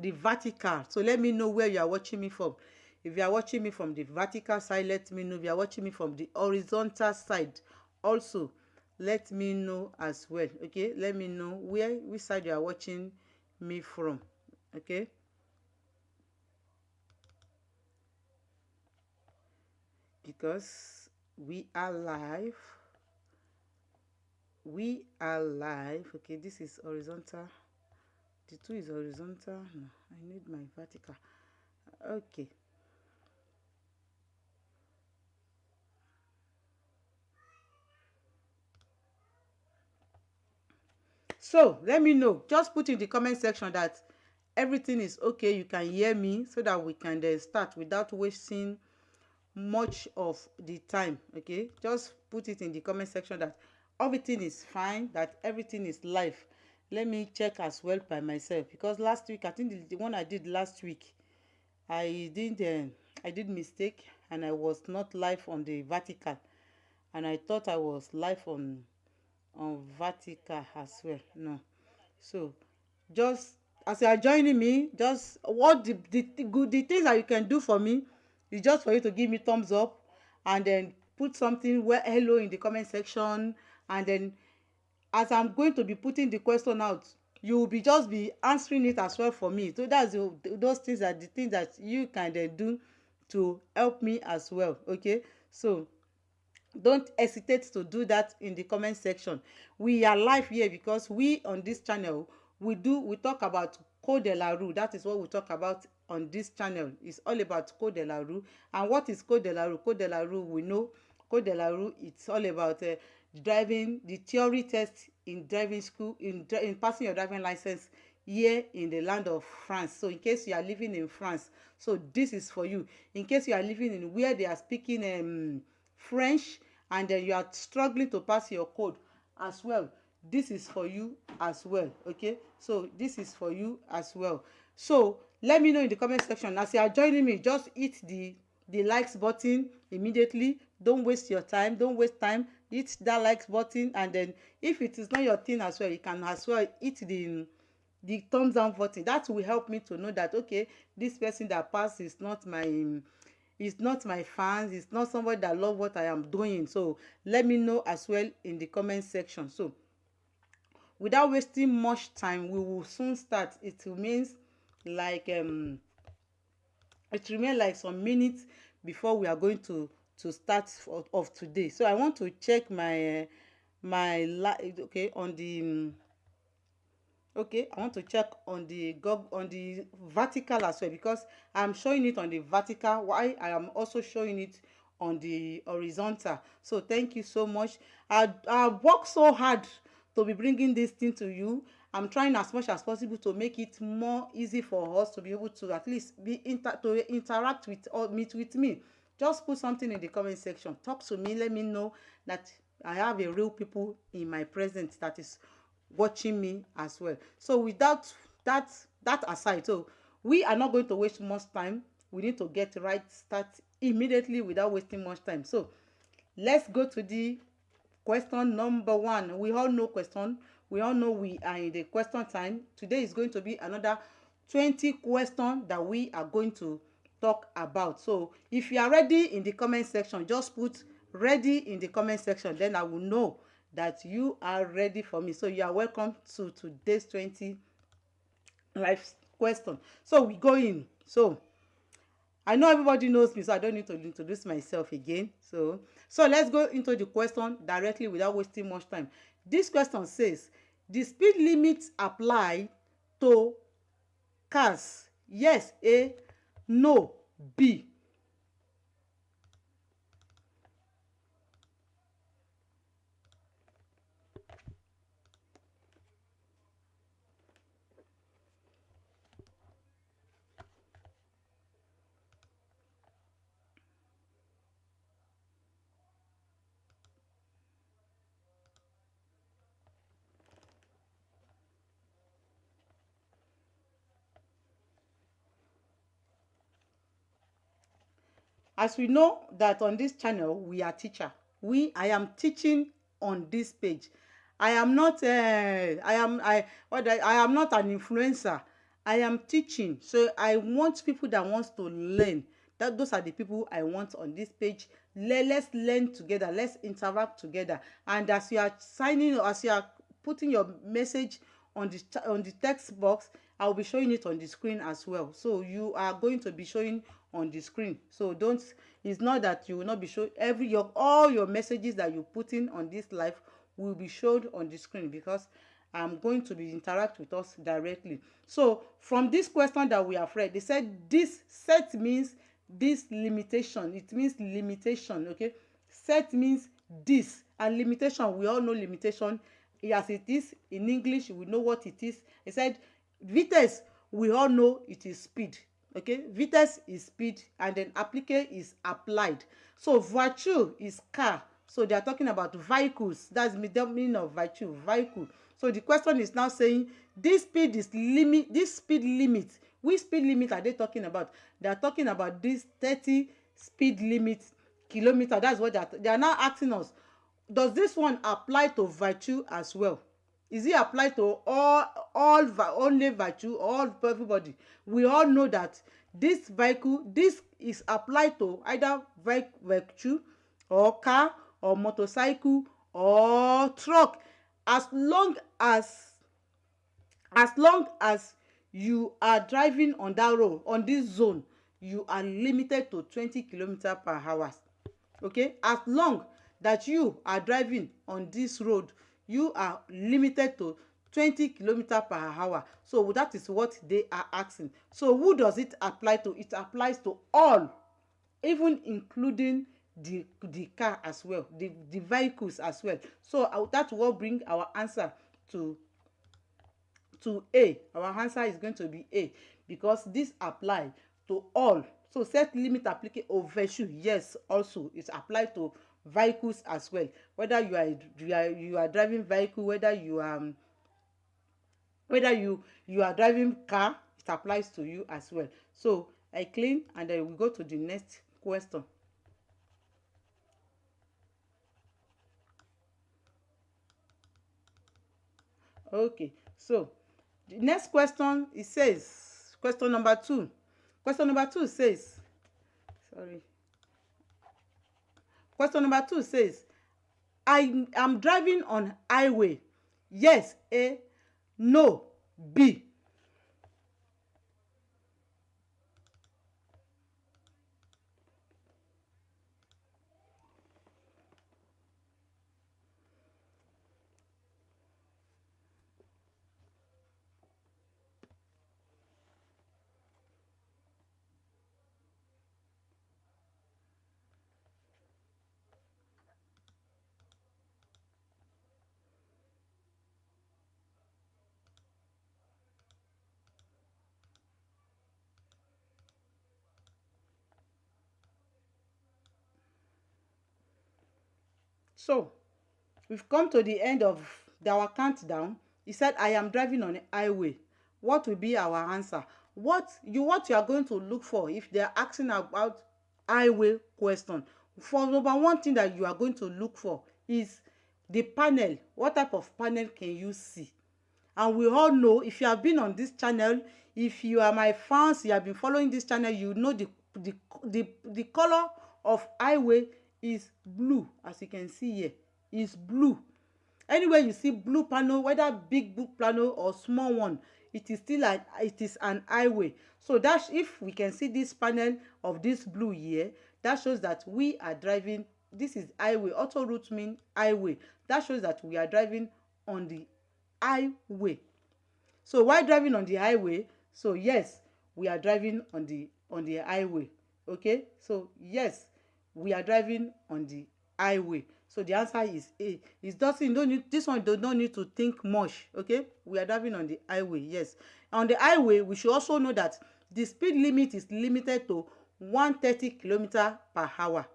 the vertical. So let me know where you are watching me from. If you are watching me from the vertical side, let me know. If you are watching me from the horizontal side, also let me know as well. Okay, let me know which side you are watching me from. Okay, because we are live. We are live. Okay, this is horizontal. The two is horizontal. No, I need my vertical. Okay. So let me know. Just put in the comment section that everything is okay. You can hear me, so that we can then start without wasting much of the time. Okay, just put it in the comment section that everything is fine, that everything is live. Let me check as well by myself, because last week, I think the one I did last week, I did mistake, and I was not live on the vertical, and I thought I was live on vertical as well. No. So just as you are joining me, just what the things that you can do for me is just for you to give me thumbs up, and then put something where hello in the comment section, and then as I'm going to be putting the question out, you will be just be answering it as well for me. So that's those things are the things that you can then do to help me as well. Okay, so don't hesitate to do that in the comment section. We are live here because we on this channel, we talk about CodeDeLaRoute. That is what we talk about on this channel. It's all about CodeDeLaRoute. And what is CodeDeLaRoute? CodeDeLaRoute, we know CodeDeLaRoute, it's all about driving the theory test in driving school, in passing your driving license here in the land of France. So in case you are living in France, so this is for you. In case you are living in where they are speaking French, and then you are struggling to pass your code as well, this is for you as well. Okay, so this is for you as well. So let me know in the comment section. As you are joining me, just hit the likes button immediately. Don't waste your time, don't waste time. Hit that likes button, and then if it is not your thing as well, you can as well hit the thumbs down button. That will help me to know that okay, this person that passed is not my fans, it's not somebody that love what I am doing. So let me know as well in the comment section. So without wasting much time, we will soon start. Like um it remains like some minutes before we are going to start of today. So I want to check my okay on the okay, I want to check on the vertical as well, because I'm showing it on the vertical while I am also showing it on the horizontal. So thank you so much. I worked so hard to be bringing this thing to you. I'm trying as much as possible to make it more easy for us to be able to at least to interact with me. Just put something in the comment section. Talk to me. Let me know that I have a real people in my presence that is watching me as well. So without that aside, so we are not going to waste much time. We need to get right start immediately without wasting much time. So let's go to the question number one. We all know question. We all know we are in the question time. Today is going to be another 20 questions that we are going to talk about. So if you are ready in the comment section, just put ready in the comment section. Then I will know that you are ready for me. So you are welcome to today's 20 life question. So we go in. So I know everybody knows me, so I don't need to introduce myself again. So let's go into the question directly without wasting much time. This question says, the speed limits apply to cars? Yes, A. No, B. As we know that on this channel we are teacher. I am teaching on this page. I am not I am not an influencer. I am teaching, so I want people that wants to learn. Those are the people I want on this page. Let's learn together. Let's interact together. And as you are signing, as you are putting your message on the text box, I'll be showing it on the screen as well. So you are going to be showing on the screen. So don't. It's not that you will not be showing all your messages that you put in on this live will be shown on the screen, because I'm going to be interact with us directly. So from this question that we have read, they said this set means this limitation. It means limitation. Okay, set means this, and limitation, we all know limitation as it is in English. We know what it is. It said vitesse, we all know it is speed. Okay, vitesse is speed, and then applique is applied. So voiture is car. So they are talking about vehicles. That's the meaning of voiture, vehicle. So the question is now saying this speed limit. Which speed limit are they talking about? They are talking about this 30 speed limit kilometer. That's what they are now asking us. Does this one apply to voiture as well? Is it applied to only voiture, all everybody? We all know that this vehicle, this is applied to either vehicle or car or motorcycle or truck, as long as you are driving on that road, on this zone, you are limited to 20 kilometers per hour. Okay, as long that you are driving on this road, you are limited to 20 kilometers per hour. So that is what they are asking. So who does it apply to? It applies to all, even including the car as well, the vehicles as well. So that will bring our answer to A. Our answer is going to be A, because this apply to all. So set limit applique au véhicule, yes, also it's applied to vehicles as well. Whether you are driving vehicle, whether you are driving car, it applies to you as well. So I clean, and then we go to the next question. Okay, so the next question, it says, question number 2. Question number 2 says, sorry. Question number 2 says, I am driving on highway. Yes, A. No, B. So we've come to the end of our countdown. He said, I am driving on a highway. What will be our answer? What you are going to look for if they are asking about highway question? For number one thing that you are going to look for is the panel. What type of panel can you see? And we all know, if you have been on this channel, if you are my fans, you have been following this channel, you know the color of highway is blue. As you can see here, is blue. Anywhere you see blue panel, whether big blue panel or small one, it is still an highway. So that's, if we can see this panel of this blue here, that shows that we are driving. This is highway. Auto route mean highway. That shows that we are driving on the highway. So while driving on the highway, so yes, we are driving on the highway. Okay, so yes, we are driving on the highway. So the answer is A. It doesn't, don't need, this one does not need to think much. Okay, we are driving on the highway. Yes, on the highway, we should also know that the speed limit is limited to 130 kilometers per hour.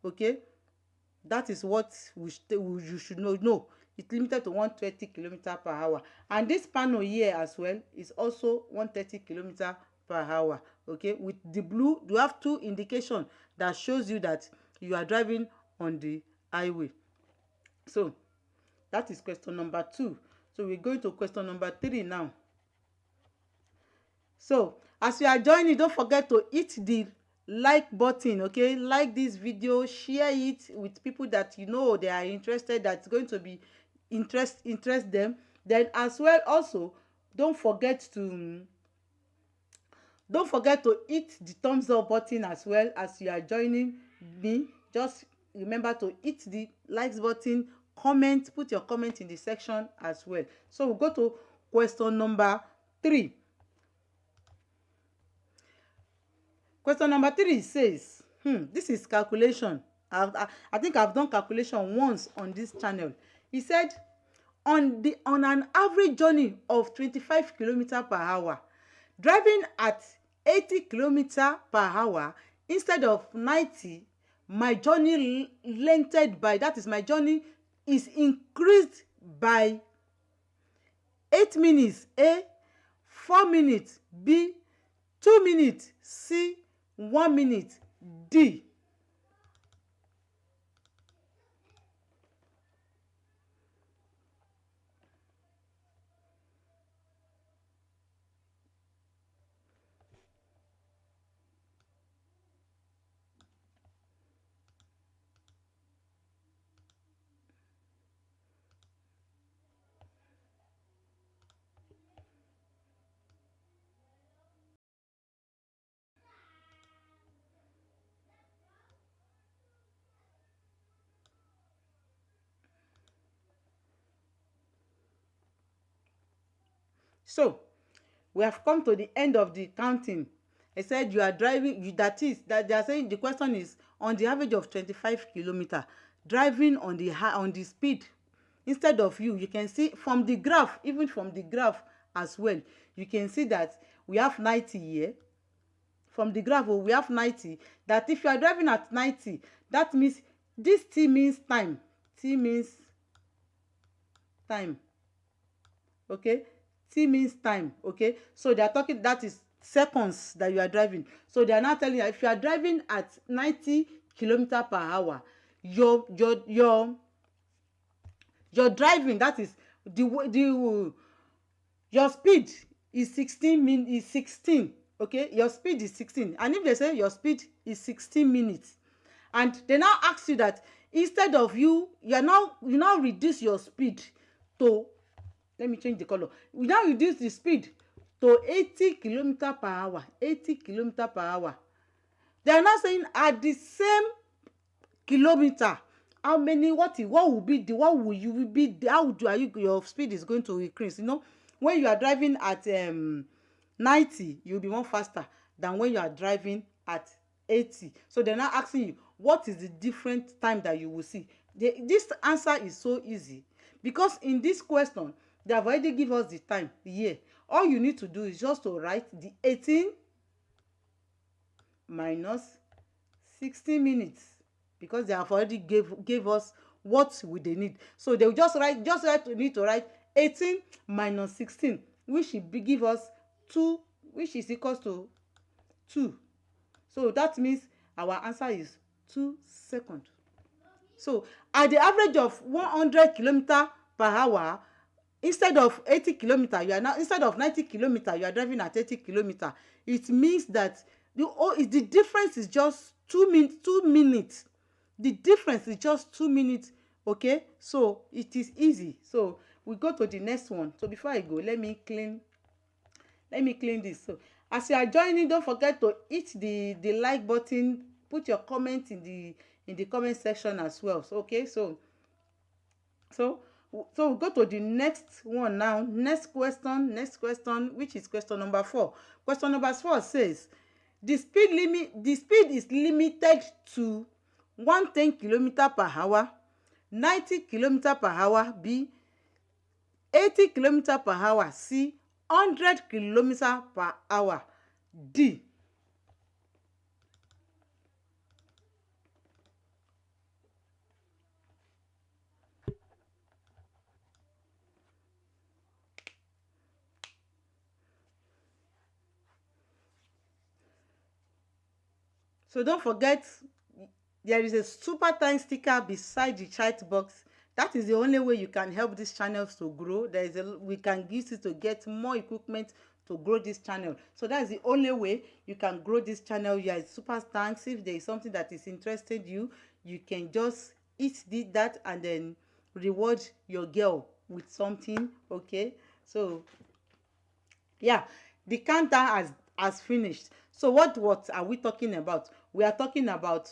Okay, that is what you should know. No, it's limited to 120 kilometers per hour. And this panel here as well is also 130 kilometers per hour. Okay, with the blue, you have two indication that shows you that you are driving on the highway. So that is question number 2. So we're going to question number 3 now. So as you are joining, don't forget to hit the like button. Okay, like this video, share it with people that you know they are interested, that's going to be interest them. Then as well, also don't forget to hit the thumbs up button as well. As you are joining me, just remember to hit the likes button, comment, put your comment in the section as well. So we'll go to question number 3. Question number 3 says, this is calculation. I think I've done calculation once on this channel. He said, on an average journey of 25 kilometers per hour, driving at 80 kilometers per hour instead of 90, my journey lengthened by, that is, my journey is increased by 8 minutes A, 4 minutes B, 2 minutes C, 1 minute D. So we have come to the end of the counting. I said you are driving, that is, that they are saying the question is on the average of 25 kilometers, driving on the speed. Instead of you can see from the graph, even from the graph as well, you can see that we have 90 here. From the graph, we have 90. That if you are driving at 90, that means this T means time. T means time. Okay, T means time. Okay, so they are talking, that is seconds that you are driving. So they are now telling you, if you are driving at 90 kilometers per hour, your driving, that is your speed is 16. Okay, your speed is 16. And if they say your speed is 16 minutes, and they now ask you that instead of you now reduce your speed to, let me change the color, we now reduce the speed to 80 kilometers per hour. 80 kilometers per hour. They are now saying at the same kilometer, how many, what will be the, what will you be, your speed is going to increase. You know, when you are driving at 90, you'll be more faster than when you are driving at 80. So they're now asking you, what is the different time that you will see? This answer is so easy, because in this question they have already given us the time here. All you need to do is just to write the 18 minus 60 minutes, because they have already gave us what we they need. So they will need to write 18 minus 16, which will give us 2, which is equals to 2. So that means our answer is 2 seconds. So at the average of 100 kilometers per hour, instead of 80 kilometers, instead of 90 kilometers, you are driving at 80 kilometers. It means that the difference is just 2 minutes. The difference is just 2 minutes. Okay, so it is easy. So we go to the next one. So before I go, let me clean this. So as you are joining, don't forget to hit the like button, put your comment in the comment section as well. So okay, so we'll go to the next one now. Next question, which is question number 4. Question number 4 says, the speed is limited to 110 kilometers per hour, 90 kilometers per hour B, 80 kilometers per hour C, 100 kilometers per hour D. So don't forget, there is a super thanks sticker beside the chat box. That is the only way you can help these channels to grow. We can use it to get more equipment to grow this channel. So that's the only way you can grow this channel. You are super thanks. If there is something that is interested you, you can just eat that and then reward your girl with something. Okay, so yeah, the countdown has finished. So what are we talking about? We are talking about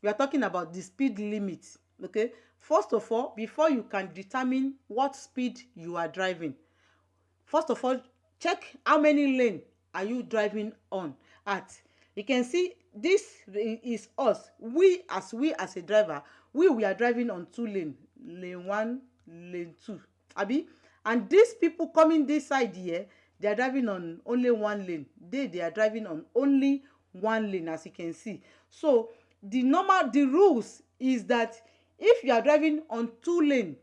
the speed limit. Okay, first of all, before you can determine what speed you are driving, first of all, check how many lane are you driving on at. You can see this is us. We as a driver, we are driving on two lane, lane one, lane two, abi. And these people coming this side here, they are driving on only one lane. They are driving on only one lane, as you can see. So the rules is that if you are driving on two lane,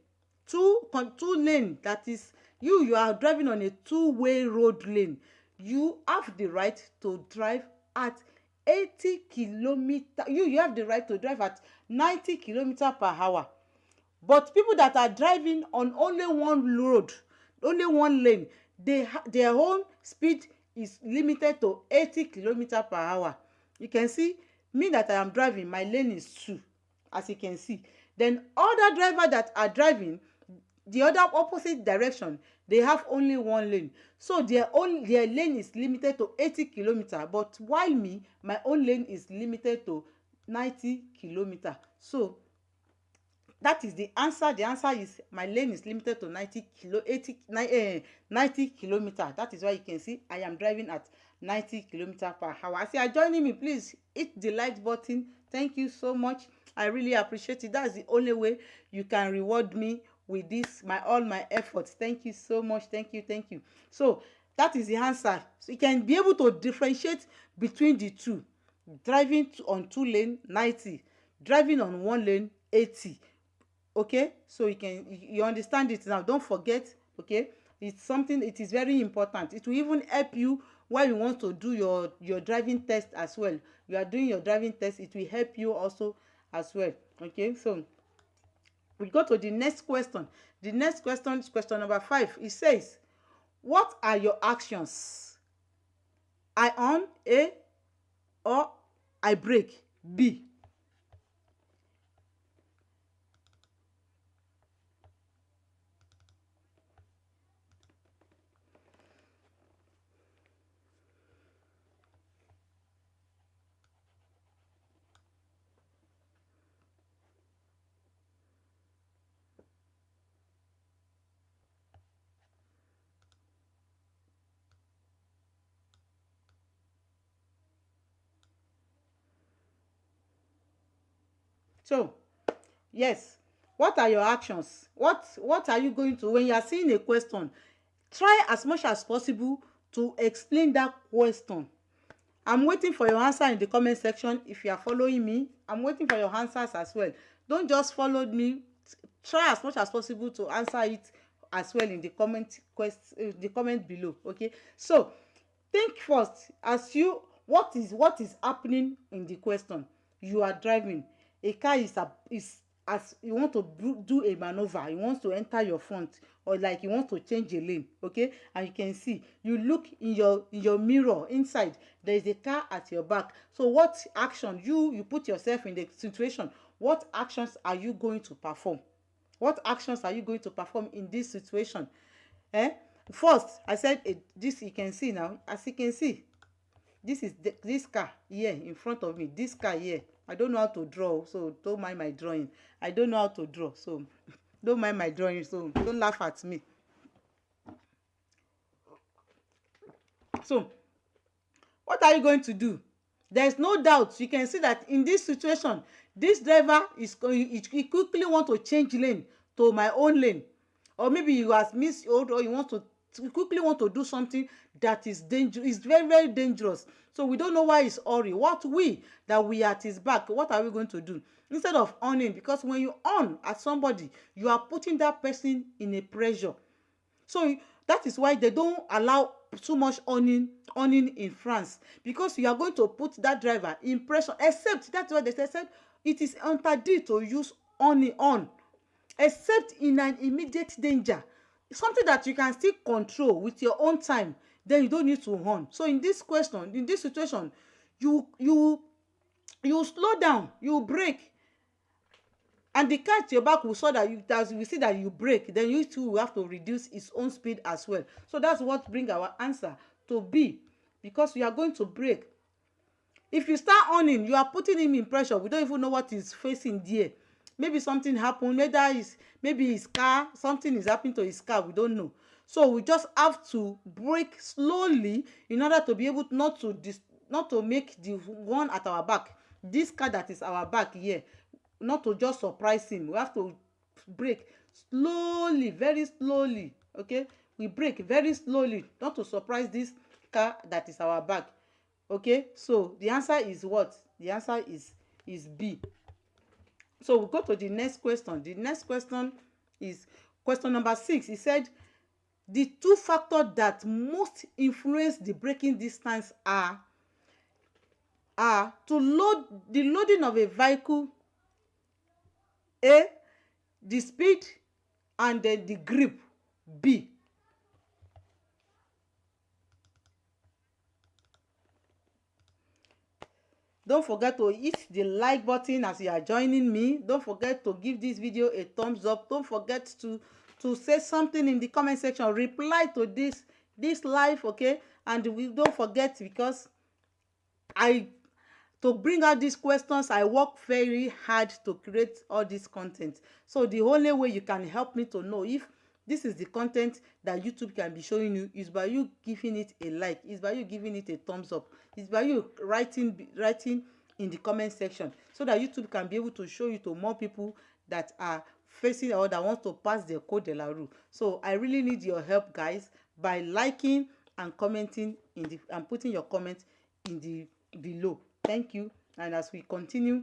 that is, you are driving on a two-way road lane, you have the right to drive at 80 kilometer. You have the right to drive at 90 kilometer per hour. But people that are driving on only one road, only one lane, their own speed is limited to 80 kilometer per hour. You can see me that I am driving, my lane is 2, as you can see. Then other driver that are driving the other opposite direction, they have only one lane. So their lane is limited to 80 kilometer, but while me, my own lane is limited to 90 kilometer. So that is the answer. The answer is my lane is limited to 90 kilometer. That is why you can see I am driving at 90 kilometer per hour. As you are joining me, please hit the like button. Thank you so much. I really appreciate it. That's the only way you can reward me with this, all my efforts. Thank you so much. Thank you. So that is the answer. So you can be able to differentiate between the two. Driving on two lane, 90. Driving on one lane, 80. Okay, so you understand it now. Don't forget. Okay, it's something, it is very important. It will even help you while you want to do your driving test as well. You are doing your driving test, it will help you also as well. Okay, so we go to the next question. The next question is question number 5. It says, what are your actions? I on, A, or I brake, B. So yes, what are your actions? What are you going to, when you are seeing a question, try as much as possible to explain that question. I'm waiting for your answer in the comment section. If you are following me, I'm waiting for your answers as well. Don't just follow me. Try as much as possible to answer it as well in the comment below. Okay, so think first. What is happening in the question? You are driving a car. Is as you want to do a maneuver, you want to enter your front, or like you want to change a lane. Okay, and you can see, you look in your mirror inside, there is a car at your back. So what action, you put yourself in the situation, what actions are you going to perform? What actions are you going to perform in this situation? First, I said this, you can see now, as you can see, this car here in front of me, this car here. I don't know how to draw, so don't mind my drawing. I don't know how to draw, so don't mind my drawing, so don't laugh at me. So what are you going to do? There is no doubt, you can see that in this situation, this driver he quickly want to change lane to my own lane, or maybe you has missed, or you want to quickly want to do something that is dangerous. It's very, very dangerous. So we don't know why he's hurry. We at his back, what are we going to do? Instead of owning, because when you on at somebody, you are putting that person in a pressure. So that is why they don't allow too much owning in France, because you are going to put that driver in pressure. Except, that's why they said it is interdit to use on, except in an immediate danger, something that you can still control with your own time. then you don't need to horn. So in this question, in this situation, you slow down, you brake, and the car at your back will saw that you, as we see that you brake, then you too will have to reduce its own speed as well. So that's what bring our answer to B, because we are going to brake. If you start horning, you are putting him in pressure. We don't even know what is facing there. Maybe something happened, maybe his car, something is happening to his car, we don't know. So we just have to brake slowly in order to be able not to make the one at our back, this car that is our back here, not to just surprise him. We have to brake slowly, very slowly. Okay, we brake very slowly, not to surprise this car that is our back. Okay, so the answer is what? The answer is B. So we go to the next question. The next question is question number 6. It said the two factors that most influence the braking distance are to load the loading of a vehicle, A, the speed, and then the grip, B. Don't forget to hit the like button as you are joining me. Don't forget to give this video a thumbs up. Don't forget to say something in the comment section. Reply to this live, okay? And we don't forget, because to bring out these questions, I work very hard to create all this content. So the only way you can help me to know if this is the content that YouTube can be showing you is by you giving it a like, is by you giving it a thumbs up, is by you writing in the comment section, so that YouTube can be able to show you to more people that are facing or that want to pass their CodeDeLaRoute. So I really need your help, guys, by liking and commenting and putting your comment in the below. Thank you. And as we continue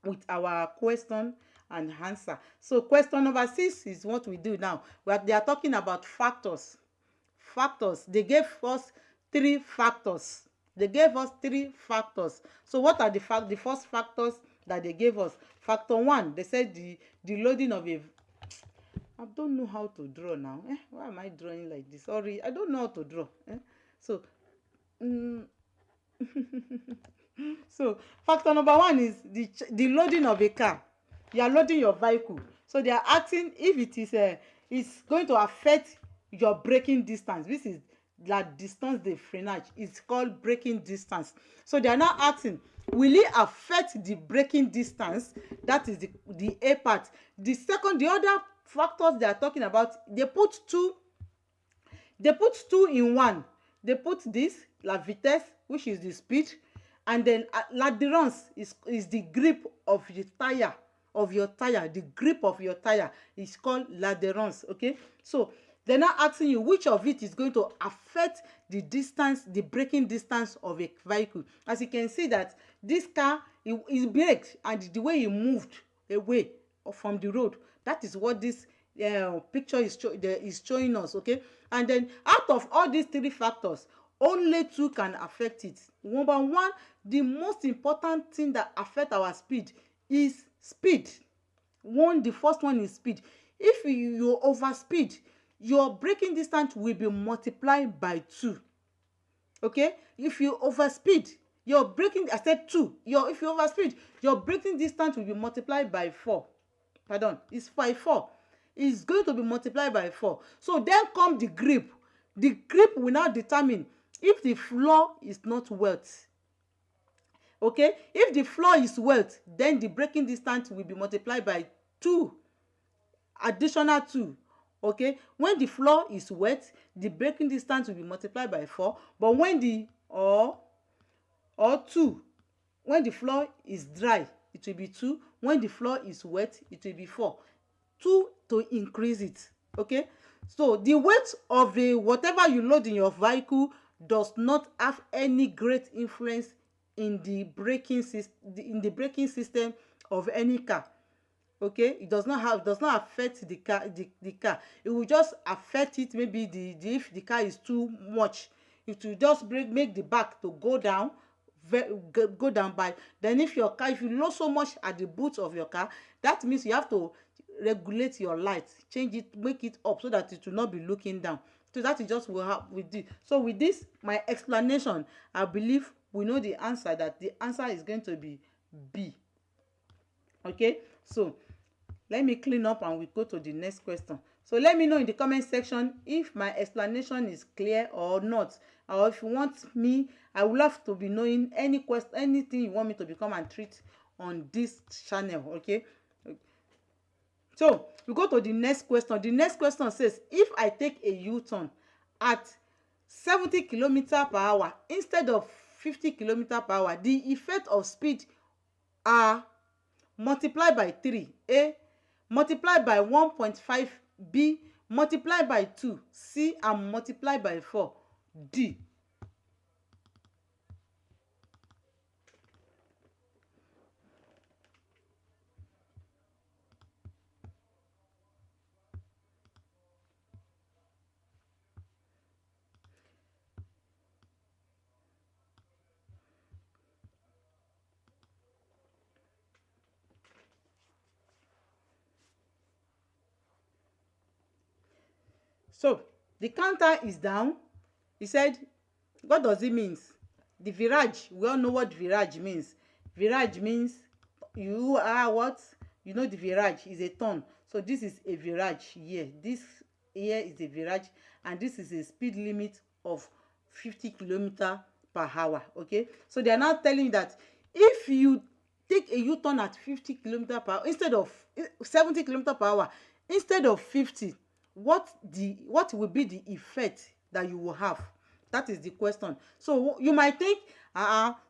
with our question and answer. So question number 6 is what we do now. They are talking about factors. They gave us 3 factors. So what are the first factors that they gave us? Factor 1, they said the loading of a... I don't know how to draw now. Why am I drawing like this? Sorry, I don't know how to draw. So so factor number 1 is the loading of a car. You are loading your vehicle, so they are asking if it is it's going to affect your braking distance. This is la distance de freinage. It's called braking distance. So they are now asking, will it affect the braking distance? That is the A part. The other factors they are talking about, they put two in one. They put this, la vitesse, which is the speed, and then l'adherence is the grip of the tire. The grip of your tire is called l'adherence. Okay, so they're now asking you which of it is going to affect the braking distance of a vehicle. As you can see that this car is braked, and the way it moved away from the road, that is what this picture is showing us. Okay, and then out of all these 3 factors, only 2 can affect it. Number 1, the most important thing that affect our speed is speed. The first one is speed. If you overspeed, your braking distance will be multiplied by 2. Okay, if you overspeed, your braking, I said 2. If you overspeed, your braking distance will be multiplied by 4. Pardon, it's by 4. It's going to be multiplied by 4. So then come the grip. The grip will now determine if the floor is not wet. Okay, if the floor is wet, then the braking distance will be multiplied by 2, additional 2. Okay, when the floor is wet, the braking distance will be multiplied by 4. But when the 2, when the floor is dry, it will be 2. When the floor is wet, it will be 4. 2 to increase it. Okay, so the weight of the whatever you load in your vehicle does not have any great influence in the braking system of any car. Okay, it does not affect the car. It will just affect it, maybe if the car is too much, it will just make the back to go down by. Then if you load so much at the boot of your car, that means you have to regulate your light, change it, make it up so that it will not be looking down. So that is just what have with this. So with this, my explanation, I believe we know the answer, that the answer is going to be B. Okay, so let me clean up and we go to the next question. So let me know in the comment section if my explanation is clear or not, or if you want me, I would love to be knowing any question, anything you want me to become and treat on this channel. Okay, so we go to the next question. The next question says, if I take a U-turn at 70 km/h instead of 50 km/h, the effect of speed are multiplied by 3, A, multiplied by 1.5, B, multiplied by 2, C, and multiplied by 4, D. So the counter is down. He said, what does it mean? The virage, we all know what virage means. Virage means you are what? You know the virage is a turn. So this is a virage here. This here is a virage, and this is a speed limit of 50 km/h. Okay, so they are now telling you that if you take a U-turn at 50 km/h instead of 70 km/h instead of 50, what will be the effect that you will have? That is the question. So you might think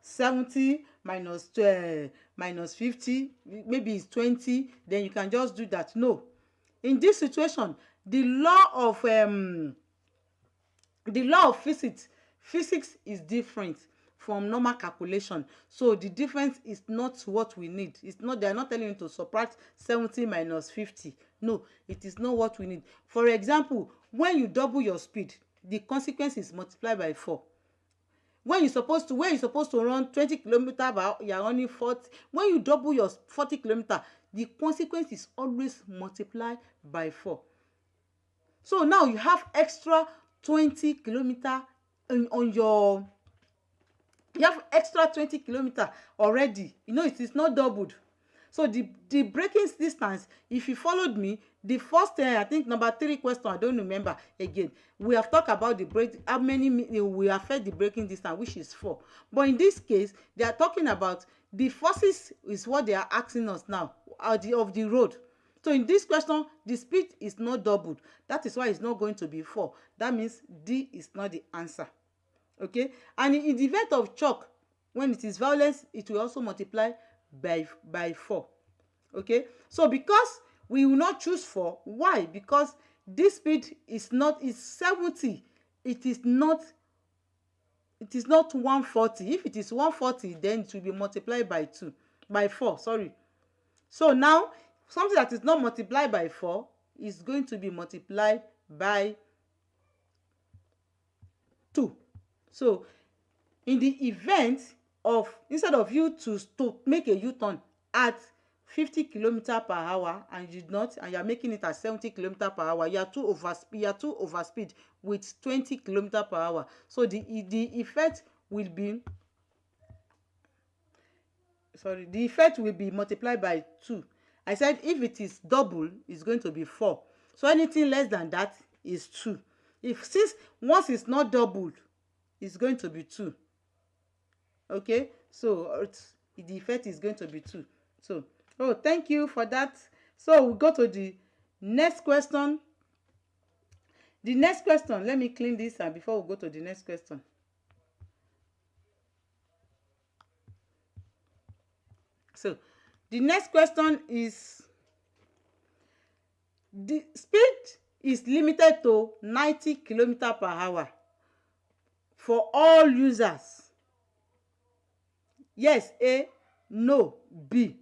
70 minus 12 minus 50, maybe it's 20, then you can just do that. No, in this situation, the law of physics is different from normal calculation. So the difference is not what we need. It's not, they are not telling you to subtract 70 minus 50. No, it is not what we need. For example, when you double your speed, the consequence is multiplied by 4. When you're supposed to run 20 km/h, you're running 40. When you double your 40 km, the consequence is always multiplied by 4. So now you have extra 20 km on your, you have extra 20 km already. You know, it is not doubled. So the braking distance, if you followed me, the first I think number 3 question, I don't remember again, we have talked about the brake, how many we affect the braking distance, which is 4. But in this case, they are talking about the forces is what they are asking us now of the road. So in this question, the speed is not doubled. That is why it's not going to be 4. That means D is not the answer. Okay, and in the event of shock, when it is violence, it will also multiply by 4. Okay, so because we will not choose 4, why? Because this speed is 70. It is not 140. If it is 140, then it will be multiplied by 4, sorry. So now something that is not multiplied by 4 is going to be multiplied by 2. So in the event of, instead of you to make a U-turn at 50 km/h and you did not, and you are making it at 70 km/h, you are too overspeed with 20 km/h. So the effect will be, the effect will be multiplied by 2. I said if it is double, it's going to be 4. So anything less than that is 2. Since once it's not doubled, it's going to be 2. Okay, so the effect is going to be 2. So, oh, thank you for that. So we go to the next question. The next question, let me clean this before we go to the next question. So the next question is, the speed is limited to 90 km/h for all users. Yes, A, no, B.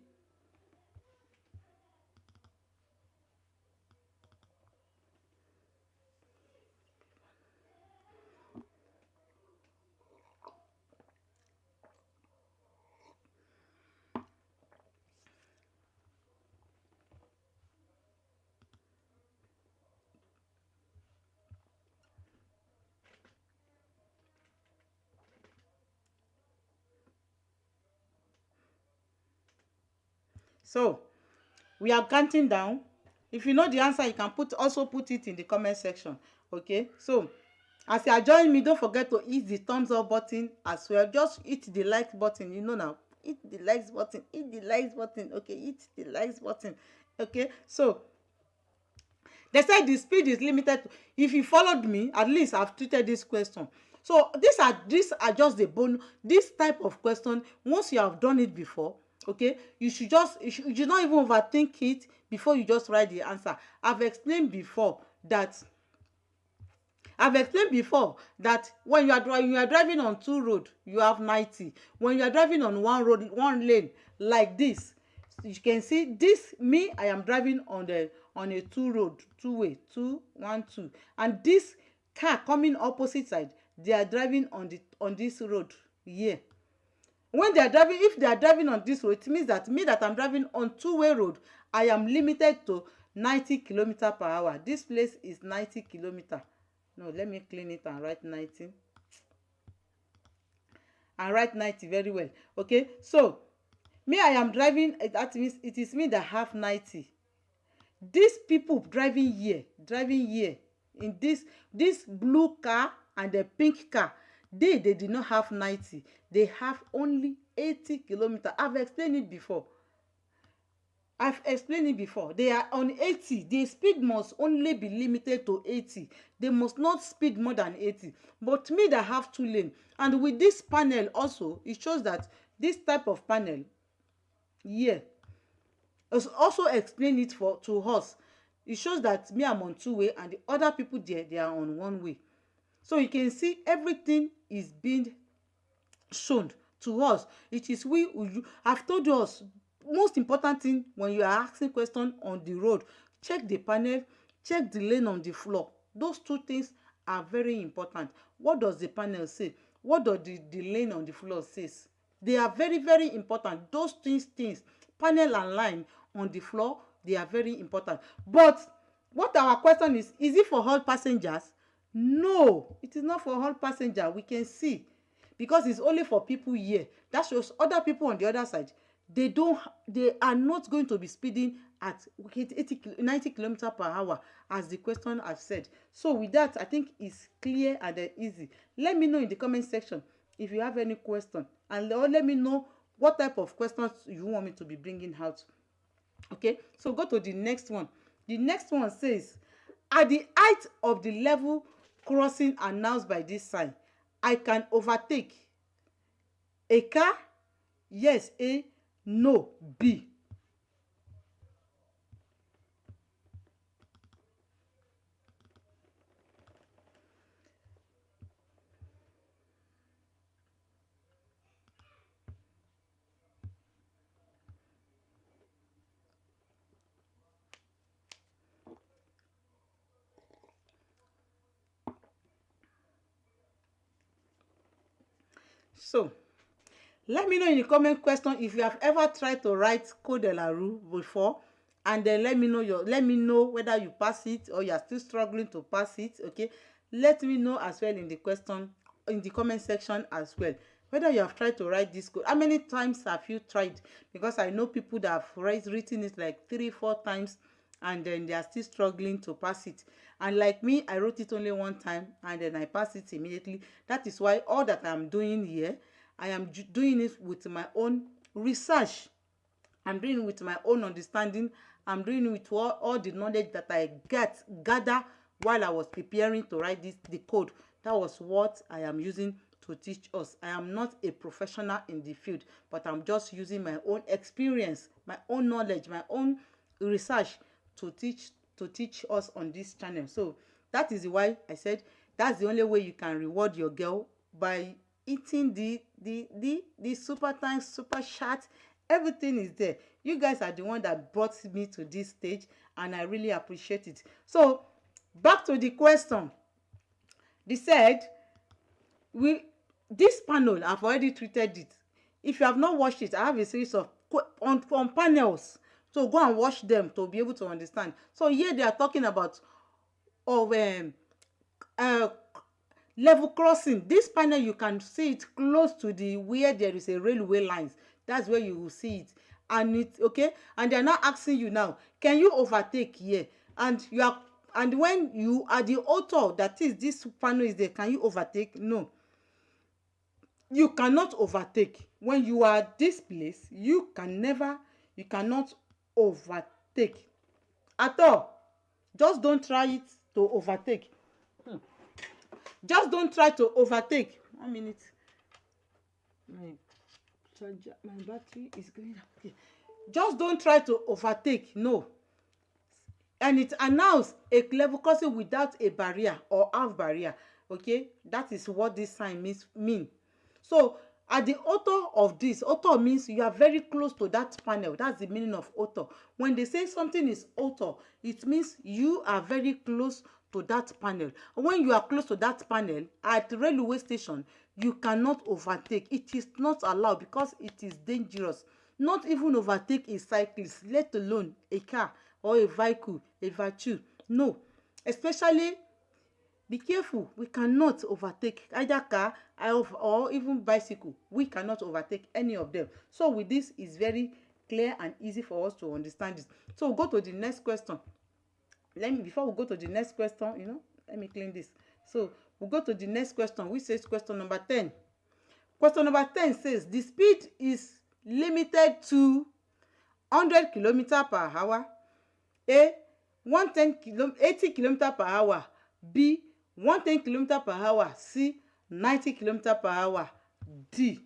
So we are counting down. If you know the answer, you can also put it in the comment section. Okay, so as you are joining me, don't forget to hit the thumbs up button as well. Just hit the like button, you know now. Hit the likes button, hit the likes button. Okay, hit the likes button. Okay, so they said the speed is limited to, if you followed me, at least I've treated this question. So these are just the bonus. This type of question, once you have done it before, okay, you should not even overthink it before you just write the answer. I've explained before that when you are driving on two road, you have 90. When you are driving on one road, one lane like this, you can see this, me, I am driving on a two-way, 2 1 2, and this car coming opposite side, they are driving on this road here. When they are driving, if they are driving on this road, it means that me, that I'm driving on two-way road, I am limited to 90 km/h. This place is 90 km. No, let me clean it and write 90. And write 90 very well. Okay, so me, I am driving, that means it is me that have 90. These people driving here in this blue car and the pink car, they did not have 90. They have only 80 km. I've explained it before. They are on 80. The speed must only be limited to 80. They must not speed more than 80. But me that have two lane, and with this panel also, it shows that this type of panel here also explain it to us. It shows that me, I'm on two-way, and the other people there, they are on one way. So you can see everything is being shown to us. It is we who have told us. Most important thing when you are asking question on the road, check the panel, check the lane on the floor. Those two things are very important. What does the panel say? What does the lane on the floor says? They are very, very important. Those things, panel and line on the floor, they are very important. But what our question is it for all passengers? No, it is not for all passengers. We can see, because it's only for people here. That shows other people on the other side, they are not going to be speeding at 90 km/h, as the question has said. So with that, I think it's clear and easy. Let me know in the comment section if you have any question, and let me know what type of questions you want me to be bringing out. Okay, so go to the next one. The next one says, at the height of the level crossing announced by this sign, I can overtake a car. Yes, A. No, B. So let me know in the comment question if you have ever tried to write CodeDeLaRoute before, and then let me know whether you pass it or you are still struggling to pass it. Okay, let me know as well in the comment section as well, whether you have tried to write this code. How many times have you tried? Because I know people that have written it like 3-4 times, and then they are still struggling to pass it. And like me, I wrote it only one time and then I passed it immediately. That is why all that I'm doing here, I am doing it with my own research. I'm doing it with my own understanding. I'm doing it with all the knowledge that I gather while I was preparing to write the code. That was what I am using to teach us. I am not a professional in the field, but I'm just using my own experience, my own knowledge, my own research to teach us on this channel. So that is why I said that's the only way you can reward your girl, by eating the super thanks, super chat. Everything is there. You guys are the one that brought me to this stage, and I really appreciate it. So back to the question. They said this panel, I've already treated it. If you have not watched it, I have a series of on panels, so go and watch them to be able to understand. So here they are talking about level crossing. This panel, you can see it close to the where there is a railway lines. That's where you will see it. and it okay, and they're now asking you now, can you overtake here? And you are, and when you are the author, that is, this panel is there, can you overtake? No, you cannot overtake. When you are this place, you cannot overtake at all. Just don't try it to overtake. Just don't try to overtake. 1 minute. My charger, my battery is going down. Okay. Just don't try to overtake. No. And it announced a level crossing without a barrier or half barrier. Okay, that is what this sign mean. So at the author of this, author means you are very close to that panel. That's the meaning of author. When they say something is author, it means you are very close to that panel. When you are close to that panel at the railway station, you cannot overtake. It is not allowed because it is dangerous. Not even overtake a cyclist, let alone a car or a vehicle, a virtue. No, especially be careful. We cannot overtake either car or even bicycle. We cannot overtake any of them. So with this, is very clear and easy for us to understand this. So we'll go to the next question. Before we go to the next question, let me clean this. So we'll go to the next question, which says question number 10. Question number 10 says the speed is limited to 100 km per hour. A, 80 km per hour. B, 110 km per hour. C, 90 km per hour. D.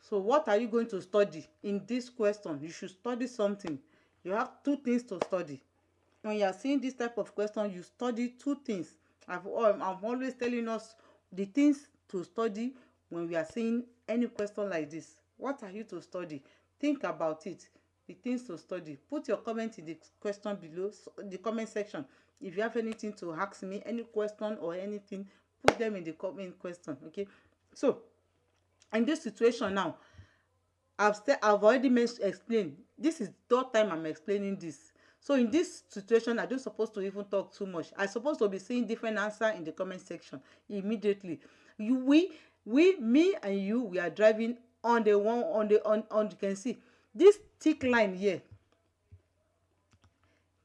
So what are you going to study in this question? You should study something. You have two things to study. When you are seeing this type of question, you study two things. I'm always telling us the things to study when we are seeing any question like this. What are you to study? Think about it. The things to study. Put your comment in the question below, the comment section. If you have anything to ask me, any question or anything, put them in the comment question. Okay. So in this situation now, I've already explained. This is the third time I'm explaining this. So in this situation, I don't supposed to even talk too much. I'm supposed to be seeing different answer in the comment section immediately. Me and you, we are driving on the one on you can see this thick line here.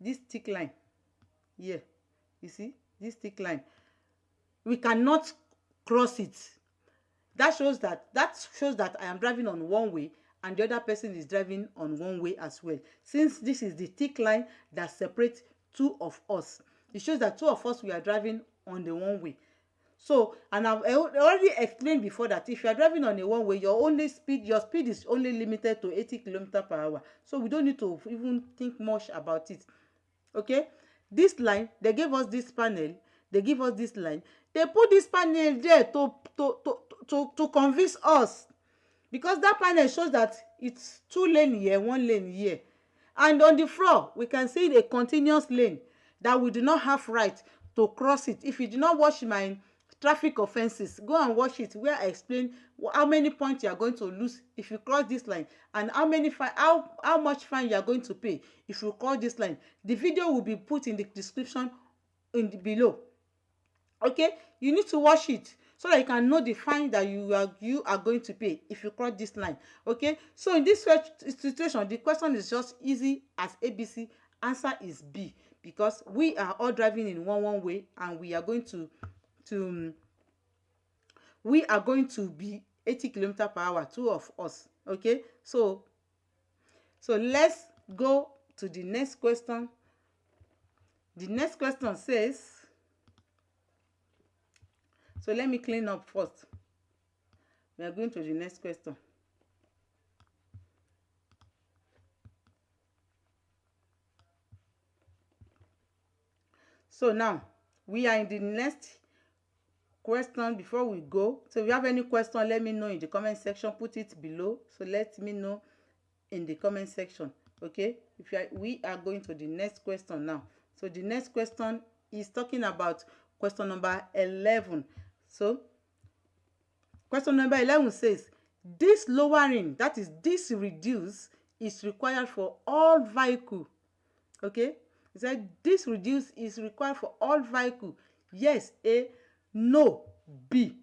This thick line here. You see this thick line. We cannot cross it. That shows that I am driving on one way and the other person is driving on one way as well. Since this is the thick line that separates two of us, it shows that two of us, we are driving on the one way. So, and I've already explained before that if you are driving on a one way, your speed is only limited to 80 km per hour. So we don't need to even think much about it. Okay, this line, they gave us this panel, they give us this line, they put this panel there to convince us, because that panel shows that it's 2 lane here, 1 lane here, and on the floor we can see a continuous lane that we do not have right to cross it. If you do not watch my traffic offenses, go and watch it where I explain how many points you are going to lose if you cross this line, and how much fine you are going to pay if you cross this line. The video will be put in the description below. Okay, you need to watch it so that you can know the fine that you are going to pay if you cross this line. Okay, so in this situation, the question is just easy as ABC. Answer is B, because we are all driving in one way, and we are going to be 80 km per hour, two of us. Okay, so let's go to the next question. The next question says, so let me clean up first. We are going to the next question. So now we are in the next question. Before we go, so if you have any question, let me know in the comment section. Put it below, so let me know in the comment section. Okay, we are going to the next question now. So the next question is talking about question number 11. So question number 11 says this lowering, that is this reduce, is required for all vehicle. Okay, he said this reduce is required for all vehicle. Yes, A. No, B.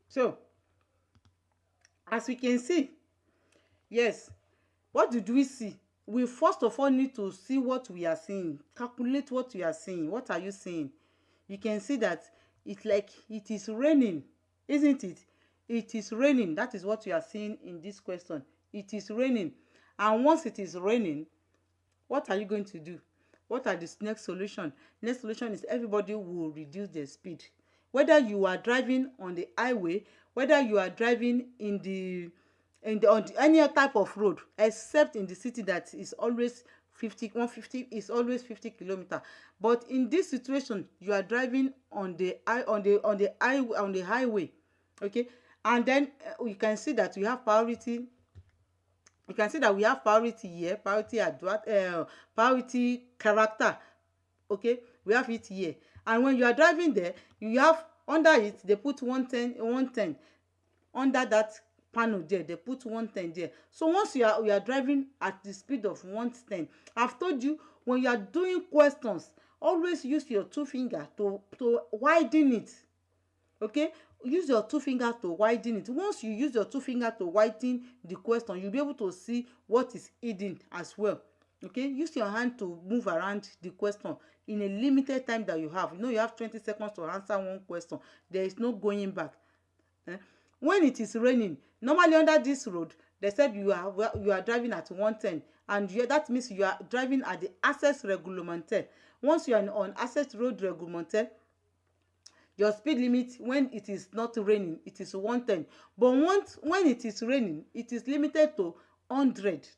So as we can see, yes, what did we see? We first of all need to see what we are seeing, calculate what we are seeing. What are you seeing? You can see that it's like it is raining, isn't it? It is raining. That is what you are seeing in this question. It is raining. And once it is raining, what are you going to do? What are the next solution? Next solution is everybody will reduce their speed. Whether you are driving on the highway, whether you are driving on any type of road, except in the city that is always 150 is always 50 kilometer. But in this situation, you are driving on the highway, okay, and then you can see that we have priority. You can see that we have priority here, priority character. Okay, we have it here. And when you are driving there, you have under it they put 110 under that panel there, they put 110 there. So once you are driving at the speed of 110, I've told you, when you are doing questions, always use your two finger to widen it. Okay, use your two fingers to widen it. Once you use your two fingers to widen the question, you'll be able to see what is hidden as well. Okay, use your hand to move around the question in a limited time that you have. You know, you have 20 seconds to answer one question. There is no going back. eh? When it is raining, normally under this road, they said you are driving at 110, and that means you are driving at the access reglemented. Once you are on access road reglemented, your speed limit when it is not raining, it is 110. But when it is raining, it is limited to 100.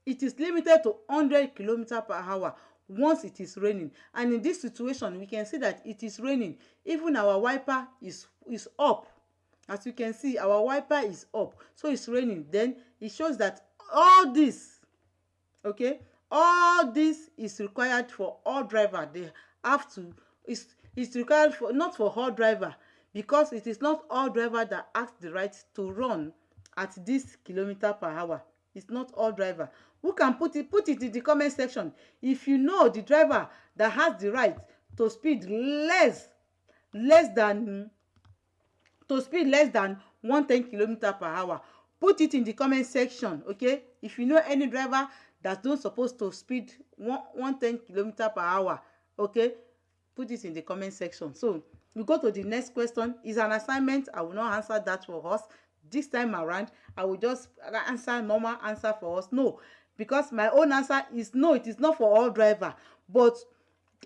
It is limited to 100 km/h once it is raining. And in this situation, we can see that it is raining. Even our wiper is up. As you can see, our wiper is up, so it's raining. Then it shows that all this, okay, all this is required for all driver. They have to, it's required for, not for all driver, because it is not all driver that has the right to run at this km/h. It's not all driver. Who can put it in the comment section if you know the driver that has the right to speed less than to speed less than 110 km/h. Put it in the comment section. Okay, if you know any driver that don't supposed to speed 110 km/h, okay, put it in the comment section. So we go to the next question. Is an assignment. I will not answer that for us this time around. I will just answer normal answer for us. No, because my own answer is no, it is not for all driver. But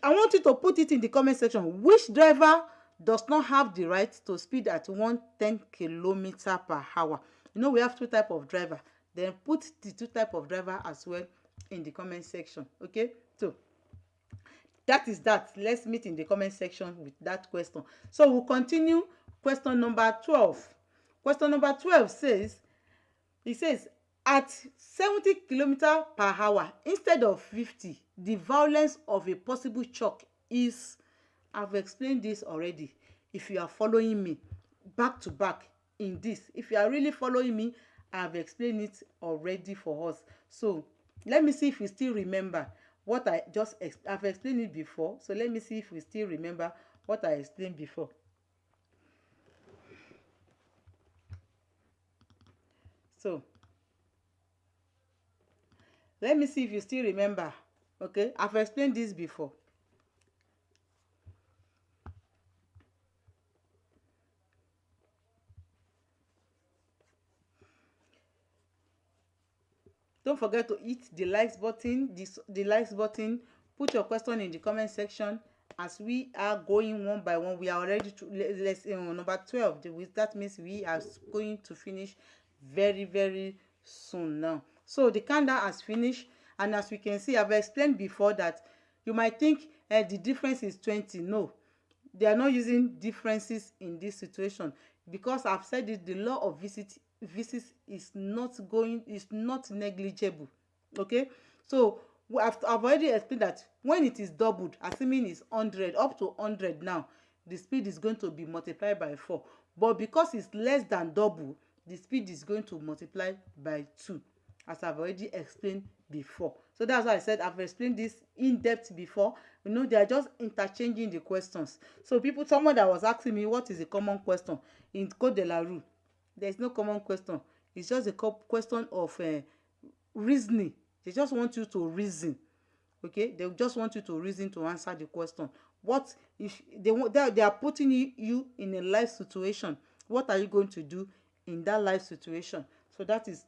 I want you to put it in the comment section. Which driver does not have the right to speed at 110 km/h? You know, we have two type of driver. Then put the two type of driver as well in the comment section. Okay, so that is that. Let's meet in the comment section with that question. So we'll continue. Question number 12. Question number 12 says, it says, at 70 km/h instead of 50, the violence of a possible shock is. I've explained this already. If you are following me back to back in this, if you are really following me, I've explained it already for us. So let me see if you still remember what I just I've explained it before. So let me see if we still remember what I explained before. So let me see if you still remember. Okay, I've explained this before. Don't forget to hit the likes button, the likes button. Put your question in the comment section. As we are going one by one, we are already to number 12. That means we are going to finish very, very soon now. So the countdown has finished, and as we can see, I've explained before that you might think the difference is 20. No, they are not using differences in this situation, because I've said it, the law of visits is not negligible. Okay, so I've already explained that when it is doubled, assuming it's 100 up to 100 now, the speed is going to be multiplied by 4. But because it's less than double, the speed is going to multiply by 2, as I've already explained before. So that's why I said I've explained this in depth before. They are just interchanging the questions. So someone that was asking me what is a common question in CodeDeLaRoute, there is no common question. It's just a question of reasoning. They just want you to reason. Okay, they just want you to reason to answer the question. What if they are putting you in a life situation? What are you going to do in that life situation? So that is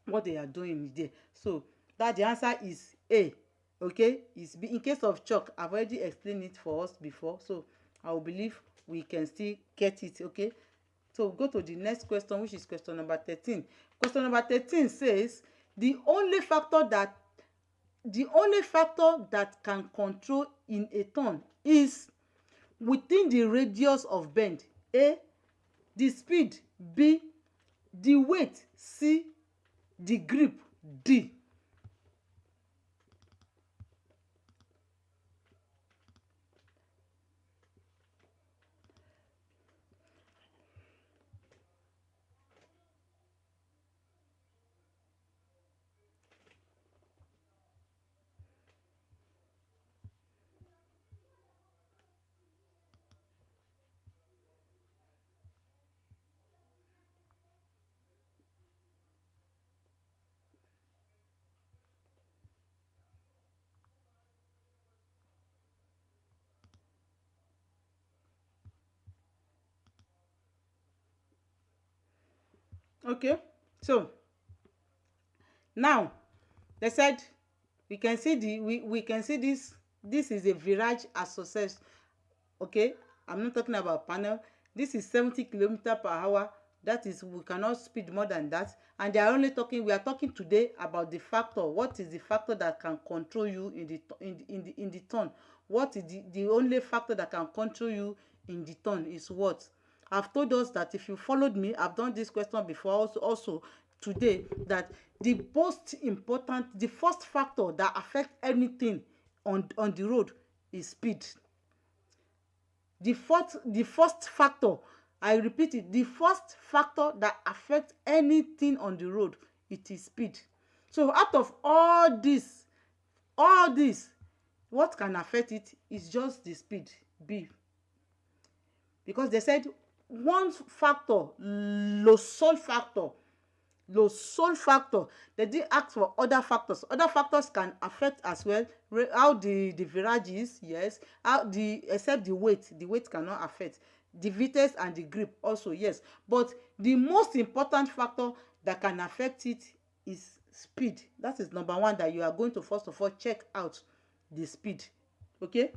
what they are doing there. So that the answer is A. Okay, is B. In case of chalk, I've already explained it for us before, so I will believe we can still get it. Okay, so go to the next question, which is question number 13. Question number 13 says the only factor that can control in a turn is within the radius of bend. A, the speed. B, the weight. C, the grip. D. Okay, so now they said we can see we can see this is a virage association. Okay, I'm not talking about panel. This is 70 kilometer per hour. That is, we cannot speed more than that. And we are talking today about the factor. What is the factor that can control you in the turn? What is the only factor that can control you in the turn is what? I've told us that if you followed me, I've done this question before also today, that the first factor that affects anything on the road is speed. The first factor, I repeat it, the first factor that affects anything on the road, it is speed. So out of all this, what can affect it is just the speed, B. Because they said one factor, low sole factor, they didn't ask for other factors. Other factors can affect as well. How the virage is, yes. Except the weight cannot affect. The vitesse and the grip also, yes. But the most important factor that can affect it is speed. That is number one, that you are going to first of all check out the speed. Okay,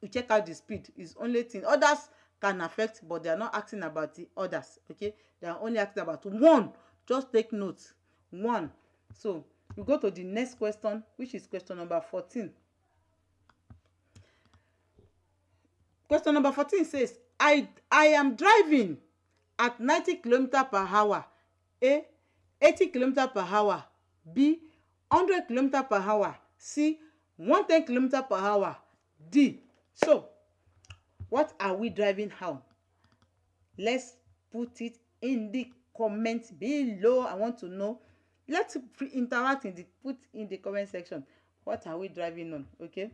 you check out the speed is only thing. Others can affect, but they are not asking about the others. Okay, they are only asking about one. Just take note, one. So we go to the next question, which is question number 14. Question number 14 says I am driving at 90 kilometer per hour. A, 80 kilometer per hour. B, 100 kilometer per hour. C, 110 kilometer per hour. D. So what are we driving how? Let's put it in the comments below. I want to know. Let's interact put in the comment section. What are we driving on? Okay.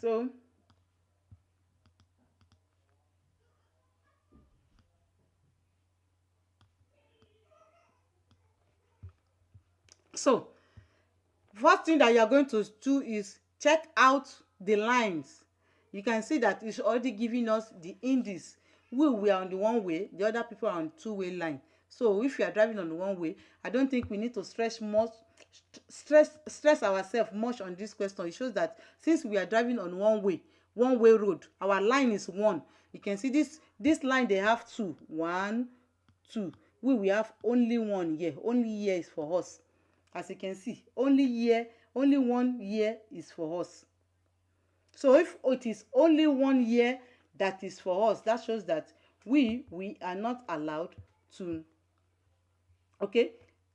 So So first thing that you are going to do is check out the lines. You can see that it's already giving us the indices. We are on the one way, the other people are on two-way line. So if you are driving on the one way, I don't think we need to stress ourselves much on this question. It shows that since we are driving on one way road, our line is one. You can see this line, they have two, one, two. We have only one here. Only here is for us. As you can see, only one year is for us. So if it is only 1 year that is for us, that shows that we are not allowed to, okay,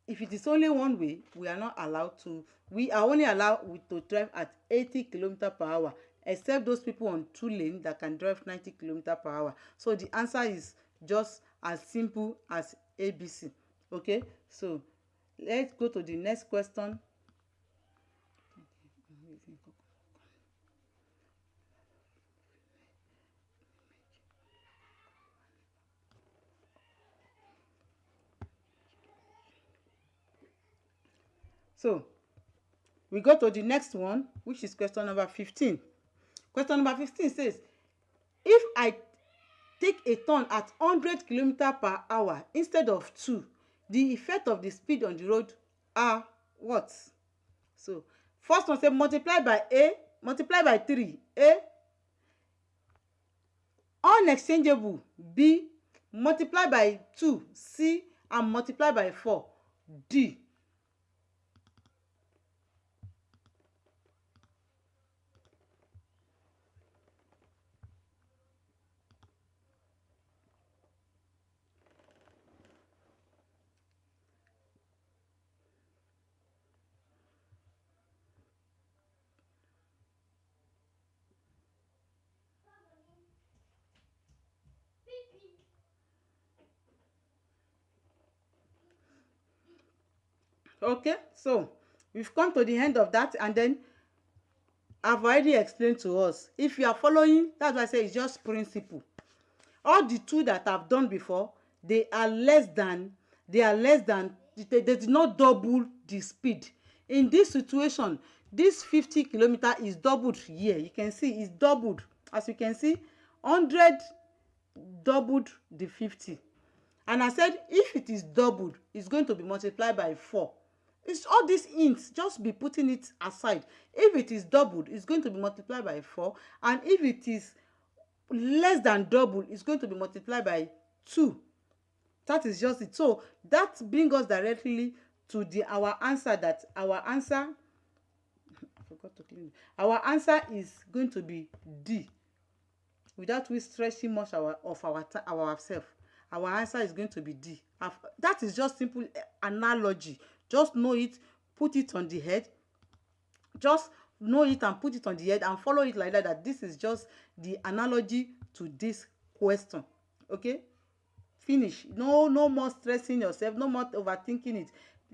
if it is only one way, we are not allowed to, we are only allowed to drive at 80 km/h, except those people on two lanes that can drive 90 km/h. So the answer is just as simple as ABC. Okay, so let's go to the next question. So we go to the next one, which is question number 15. Question number 15 says, if I take a turn at 100 km/h instead of 2, the effect of the speed on the road are what? So first one say multiply by A, multiply by 3, A, unexchangeable, B, multiply by 2, C, and multiply by 4, D. Okay, so we've come to the end of that, and then I've already explained to us. If you are following, that's why I say it's just principle. All the two that I've done before, they did not double the speed. In this situation, this 50 km is doubled here. You can see it's doubled. As you can see, 100 doubled the 50. And I said if it is doubled, it's going to be multiplied by 4. It's all these hints, just be putting it aside. If it is doubled, it's going to be multiplied by 4. And if it is less than double, it's going to be multiplied by 2. That is just it. So that brings us directly to our answer. That our answer, I forgot to clean it. Our answer is going to be D. Without we stressing much ourselves, our answer is going to be D. That is just simple analogy. Just know it, put it on the head. Just know it and put it on the head and follow it like that. That this is just the analogy to this question. Okay, finish. No more stressing yourself, no more overthinking it.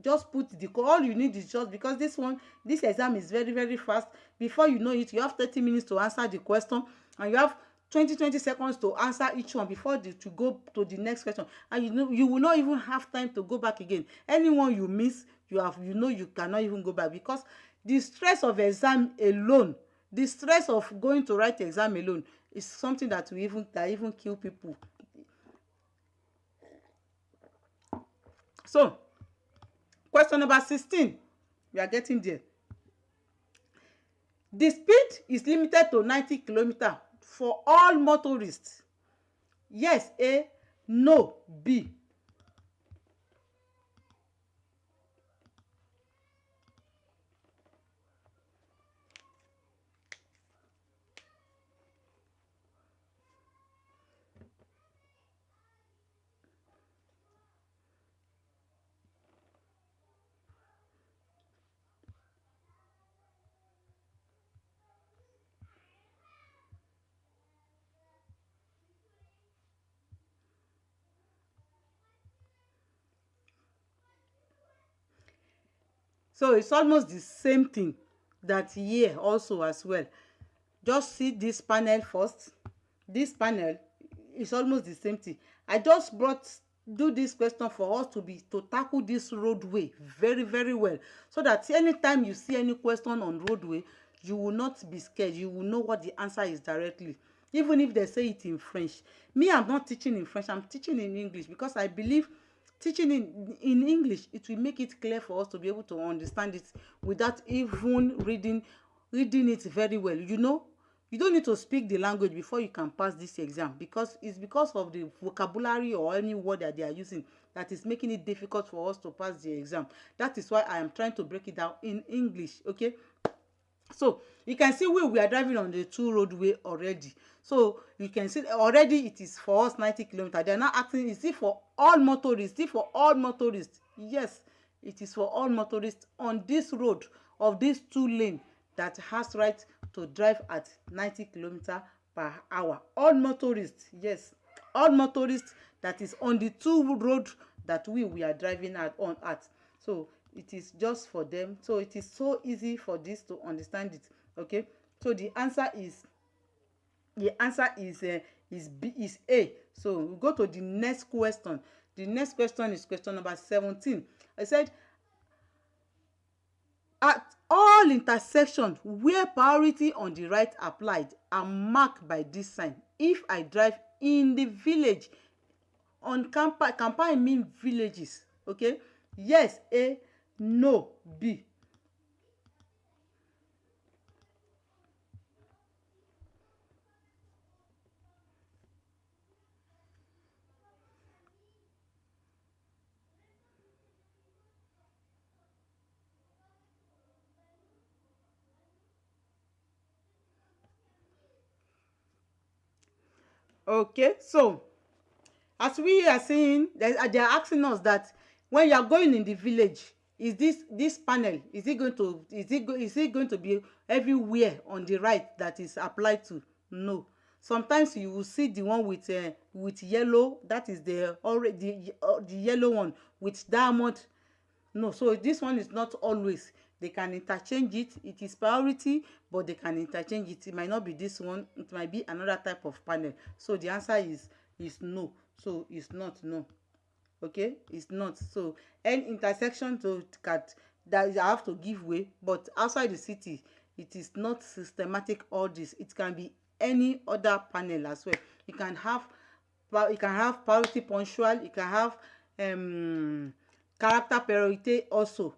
Just put all you need is just, because this exam is very, very fast. Before you know it, you have 30 minutes to answer the question, and you have 20 seconds to answer each one before to go to the next question. And you will not even have time to go back again. Anyone you miss, you cannot even go back, because the stress of exam alone, the stress of going to write exam alone is something that even kill people. So question number 16, we are getting there. The speed is limited to 90 km for all motorists. Yes, A. No, B. So it's almost the same thing that here also as well. Just see this panel first. This panel is almost the same thing. I just brought do this question for us to tackle this roadway very, very well, so that anytime you see any question on roadway, you will not be scared. You will know what the answer is directly, even if they say it in French. Me, I'm not teaching in French, I'm teaching in English, because I believe teaching in English, it will make it clear for us to be able to understand it without even reading it very well. You know, you don't need to speak the language before you can pass this exam, because it's because of the vocabulary or any word that they are using that is making it difficult for us to pass the exam. That is why I am trying to break it down in English. Okay, so you can see we are driving on the two roadway already. So you can see already it is for us 90 kilometers. They are now asking, is it for all motorists? Is it for all motorists? Yes, it is for all motorists on this road of this two lane that has right to drive at 90 kilometers per hour. All motorists, yes, all motorists that is on the two road that we are driving at. So it is just for them. So it is so easy for this to understand it. Okay, so the answer is B, is A. So we go to the next question. The next question is question number 17. I said, at all intersections where priority on the right applied are marked by this sign, if I drive in the village, on campaign mean villages. Okay, yes A, no B. Okay, so as we are seeing, they are asking us that when you are going in the village, is this panel, is it going to be everywhere on the right that is applied to? No. Sometimes you will see the one with yellow, that is the already the yellow one with diamond. No, so this one is not always. They can interchange it. It is priority, but they can interchange it. It might not be this one. It might be another type of panel. So the answer is no. So it's not, no. Okay, it's not. So any intersection to cut that I have to give way, but outside the city, it is not systematic. All this, it can be any other panel as well. You can have priority punctual. You can have character priority also.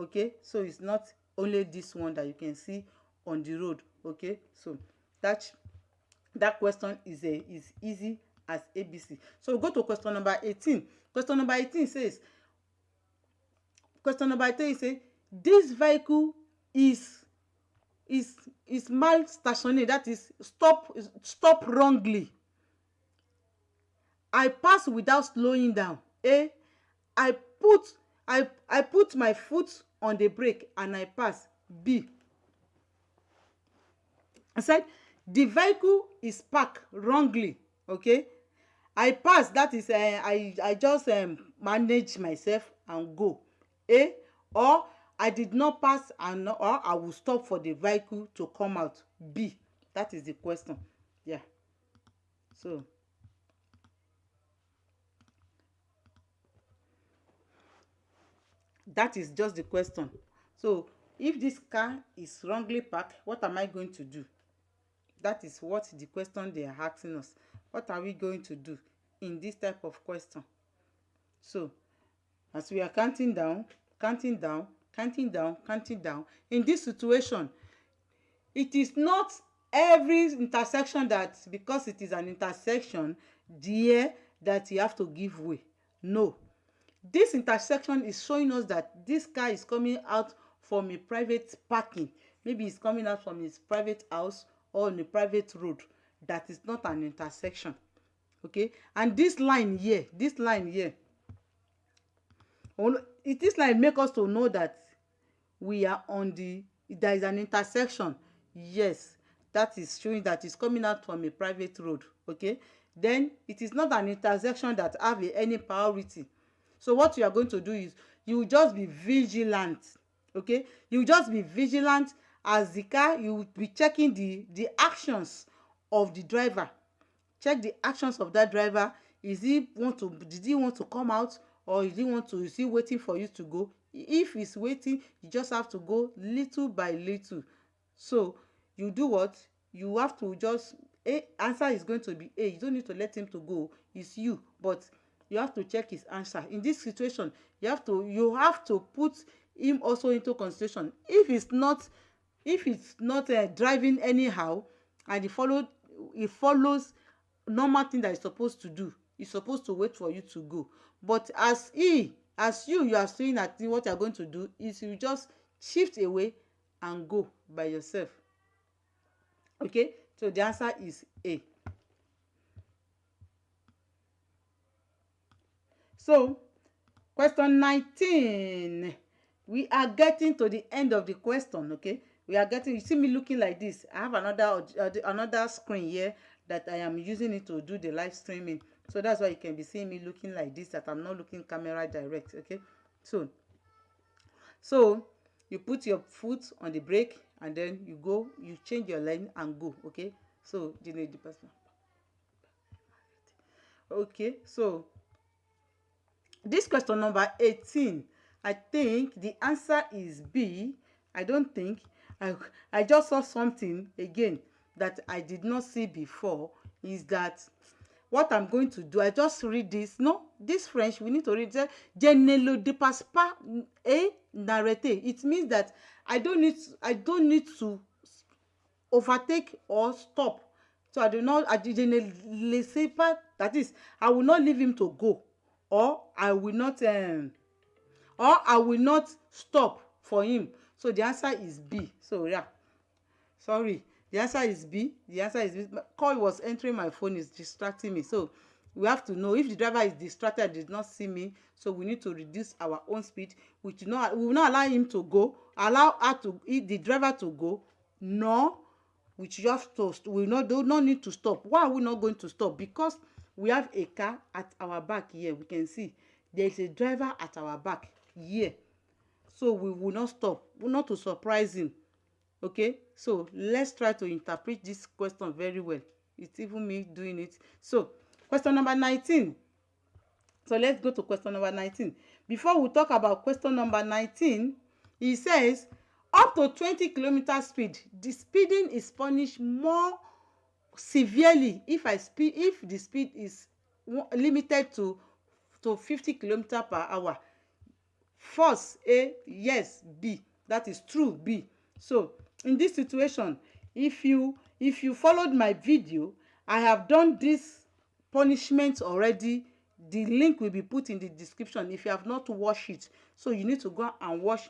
Okay, so it's not only this one that you can see on the road. Okay, so that question is easy as ABC. So we go to question number 18. Question number 18 says, this vehicle is mal stationné, that is stop wrongly. I pass without slowing down. A, I put my foot on the brake and I pass. B, I said the vehicle is parked wrongly. Okay, I pass, that is I just manage myself and go. A, or I did not pass and or I will stop for the vehicle to come out. B, that is the question. Yeah, so that is just the question. So if this car is wrongly parked, what am I going to do? That is what the question they are asking us. What are we going to do in this type of question? So as we are counting down, in this situation, it is not every intersection that, because it is an intersection there, that you have to give way. No, this intersection is showing us that this car is coming out from a private parking. Maybe it's coming out from his private house or on a private road. That is not an intersection. Okay, and this line here, this line make us to know that we are on there is an intersection. Yes, that is showing that it's coming out from a private road. Okay, then it is not an intersection that have any priority. So what you are going to do is you will just be vigilant. Okay, you will just be vigilant as the car. You will be checking the actions of the driver. Check the actions of that driver. did he want to come out, or is he waiting for you to go? If he's waiting, you just have to go little by little. So you do what? You have to just answer is going to be A. You don't need to let him to go. It's you, but you have to check his answer. In this situation, you have to put him also into consideration. If it's not driving anyhow, and he follows normal thing that he's supposed to do, he's supposed to wait for you to go. But as you are saying that what you are going to do is you just shift away and go by yourself. Okay, so the answer is A. So question 19, we are getting to the end of the question. Okay, you see me looking like this. I have another screen here that I am using it to do the live streaming, so that's why you can be seeing me looking like this, that I'm not looking camera direct. Okay, so you put your foot on the brake, and then you change your lane and go. Okay, so the person. Okay, so this question number 18, I think the answer is B. I don't think. I just saw something again that I did not see before. Is that what I'm going to do? I just read this. No, this French, we need to read that. Je ne le dépasse pas et n'arrêter. It means that I don't need to overtake or stop. So je ne laisse pas, that is, I will not leave him to go, or I will not stop for him. So the answer is B. So yeah, sorry, the answer is B. My call was entering my phone, is distracting me. So we have to know if the driver is distracted, did not see me, so we need to reduce our own speed. We will not allow him to go, allow the driver to go. No, we do not need to stop. Why are we not going to stop? Because we have a car at our back here. We can see there is a driver at our back here, so we will not stop. We're not to surprise him. Okay, so let's try to interpret this question very well. It's even me doing it. So question number 19. So let's go to question number 19. Before we talk about question number 19, he says up to 20 kilometer speed, the speeding is punished more severely if the speed is limited to 50 kilometer per hour. False A, yes B. That is true B. So in this situation, if you followed my video, I have done this punishment already. The link will be put in the description if you have not watched it. So you need to go and watch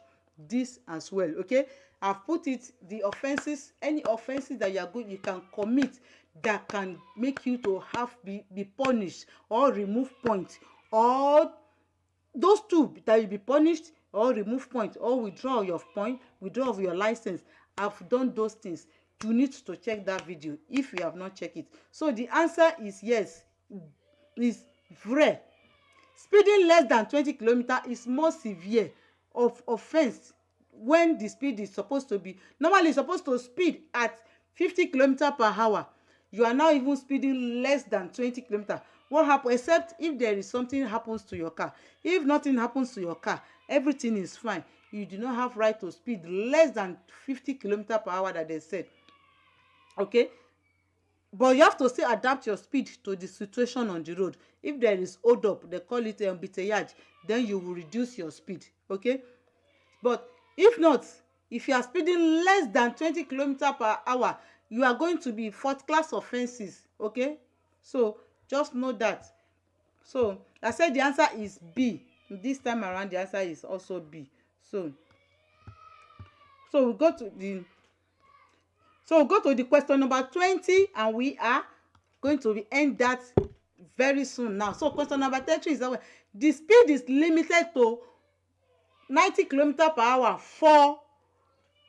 this as well. Okay, I've put it, the offenses, any offenses that you can commit that can make you to be punished or remove points, or those two that will be punished or remove point or withdraw your point, withdraw of your license. I've done those things. You need to check that video if you have not checked it. So the answer is yes, is vrai. Speeding less than 20 kilometers is more severe of offense when the speed is supposed to be, normally supposed to speed at 50 kilometers per hour. You are now even speeding less than 20 kilometers. What happens? Except if there is something happens to your car. If nothing happens to your car, everything is fine. You do not have right to speed less than 50 kilometers per hour that they said. Okay, but you have to still adapt your speed to the situation on the road. If there is hold up, they call it embouteillage, then you will reduce your speed. Okay, but if not, if you are speeding less than 20 kilometers per hour, you are going to be fourth class offenses. Okay, so just know that. So I said the answer is B. This time around the answer is also B. So we go to the question number 20, and we are going to end that very soon now. So question number 33 is that the speed is limited to 90 kilometers per hour for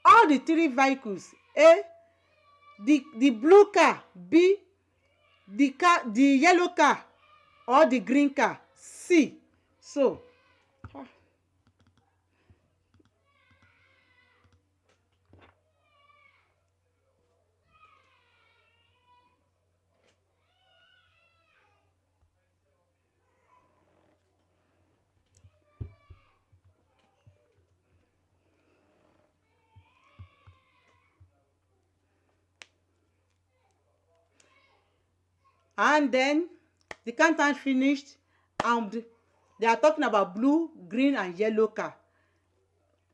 all the three vehicles. A, the blue car. B, the yellow car, or the green car. C. So And then the countdown finished, and they are talking about blue, green, and yellow car.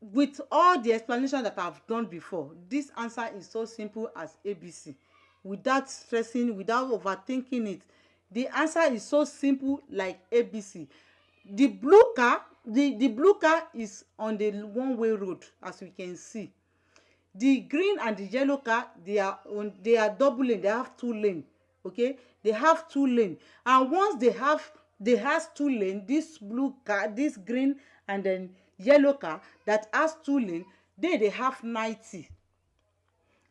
With all the explanation that I've done before, this answer is so simple as ABC. Without stressing, without overthinking it, the answer is so simple like ABC. The blue car, the blue car is on the one-way road, as we can see. The green and the yellow car, they are double lane, they have two lane. Okay, they have two lane, and once they has two lane, this blue car, this green and then yellow car that has two lane, they have 90.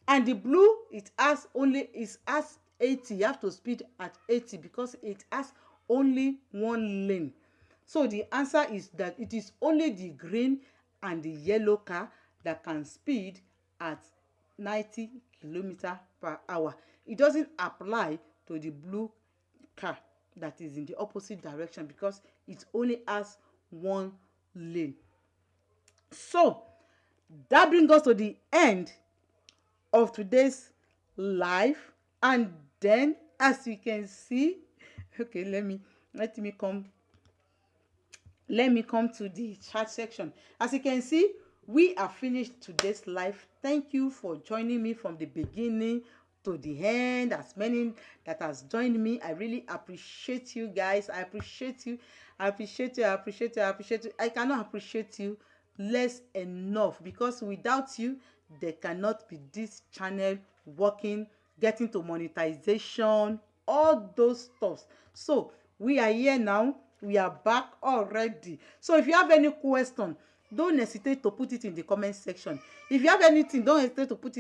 And the blue, it has 80. You have to speed at 80 because it has only one lane. So the answer is that it is only the green and the yellow car that can speed at 90 km/h. It doesn't apply to the blue car that is in the opposite direction because it only has one lane. So that brings us to the end of today's live. And then, as you can see, okay, let me come to the chat section. As you can see, we are finished today's live. Thank you for joining me from the beginning to the end. As many that has joined me, I really appreciate you guys. I appreciate you. I appreciate you. I appreciate you. I appreciate you. I cannot appreciate you less enough, because without you, there cannot be this channel working, getting to monetization, all those stuff. So we are here now. We are back already. So if you have any question, don't hesitate to put it in the comment section. If you have anything, don't hesitate to put it